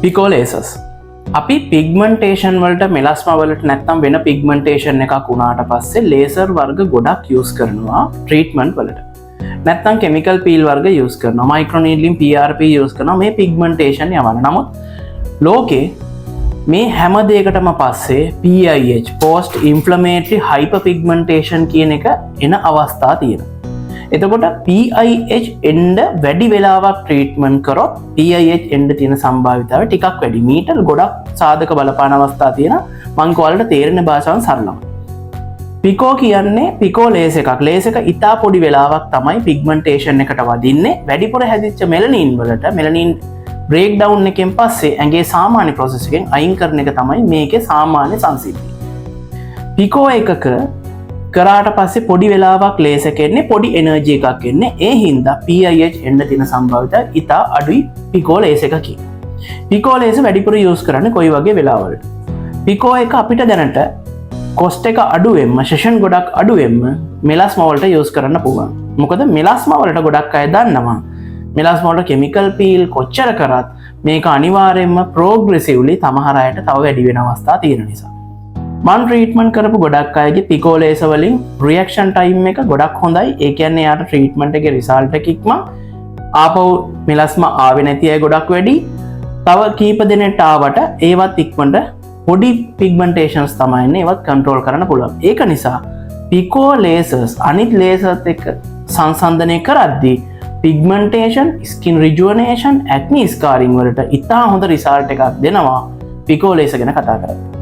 පිකෝ ලේසර්ස් අපි පිග්මන්ටේෂන් වලට මෙලස්ම වලට නැත්තම් වෙන පිග්මන්ටේෂන් එකක් වුණාට පස්සේ ලේසර් වර්ග ගොඩක් යස් කරනවා ට්‍රීට්මන්ට් වලට නැත්තම් කෙමිකල් පීල් වර්ග යස් කරනවා මයික්‍රොනීඩ්ලින් PRP යස් කරනවා මේ පිග්මන්ටේෂන් යවන්න. නමුත් ලෝකේ මේ හැම දෙයකටම පස්සේ PIH post inflammatory hyperpigmentation කියන එක එන අවස්ථා තියෙනවා. එතකොට PIH එන්ඩ වැඩි වෙලාවක් ට්‍රීට්මන්ට් කරොත් PIH එන්ඩ තියෙන සම්භාවිතාව ටිකක් වැඩි. මීටර් ගොඩක් සාධක බලපාන අවස්ථා තියෙන මං ඔයාලට තේරෙන භාෂාවෙන් සරලව. පිකෝ කියන්නේ පිකෝ ලේස් එකක්. ලේස් එක ඉතා පොඩි වෙලාවක් තමයි පිග්මන්ටේෂන් එකට වදින්නේ. වැඩිපුර හැදිච්ච මෙලනින් වලට මෙලනින් බ්‍රේක් ඩවුන් එකෙන් පස්සේ ඇඟේ සාමාන්‍ය ප්‍රොසෙස් එකෙන් අයින් කරන එක තමයි මේකේ සාමාන්‍ය සංසිද්ධිය. පිකෝ එකක කරාට පස්සේ පොඩි වෙලාවක් ලේස කෙන්නේ පොඩි එනර්ජි එකක් එන්නේ. ඒ හින්දා PIH එන්න තියෙන සම්භාවිතය ඉතා අඩුයි පිකෝ ලේස් එකකින්. පිකෝ ලේස වැඩිපුර යූස් කරන්නේ කොයි වගේ වෙලාවලට? පිකෝ එක අපිට දැනට කොස්ට් එක අඩුවෙන්ම සෙෂන් ගොඩක් අඩුවෙන්ම මෙලස්ම වලට යූස් කරන්න පුළුවන්. මොකද මෙලස්ම වලට ගොඩක් අය දන්නවා මෙලස්ම වලට කෙමිකල් පීල් කොච්චර කරත් මේක අනිවාර්යයෙන්ම ප්‍රෝග්‍රෙසිව්ලි සමහර අයට තව වැඩි වෙන අවස්ථා තියෙන නිසා. මන් ට්‍රීට්මන්ට් කරපු ගොඩක් අයගේ පිකෝ ලේස වලින් රියැක්ෂන් ටයිම් එක ගොඩක් හොඳයි. ඒ කියන්නේ යාට ට්‍රීට්මන්ට් එකේ රිසල්ට් එක ඉක්මන් ආපහු මෙලස්ම ආවේ නැති අය ගොඩක් වැඩි. තව කීප දෙනෙක්ට ආවට ඒවත් ඉක්මනට පොඩි පිග්මන්ටේෂන්ස් තමයි ඉන්නේ. ඒවත් කන්ට්‍රෝල් කරන්න පුළුවන්. ඒක නිසා පිකෝ ලේසර්ස් අනිත් ලේසර්ස් එක්ක සංසන්දනය කරද්දී පිග්මන්ටේෂන්, ස්කින් රිජුවනේෂන්, ඇක්නි ස්කාරින් වලට ඉතා හොඳ රිසල්ට් එකක් දෙනවා පිකෝ ලේස ගැන කතා කරද්දී.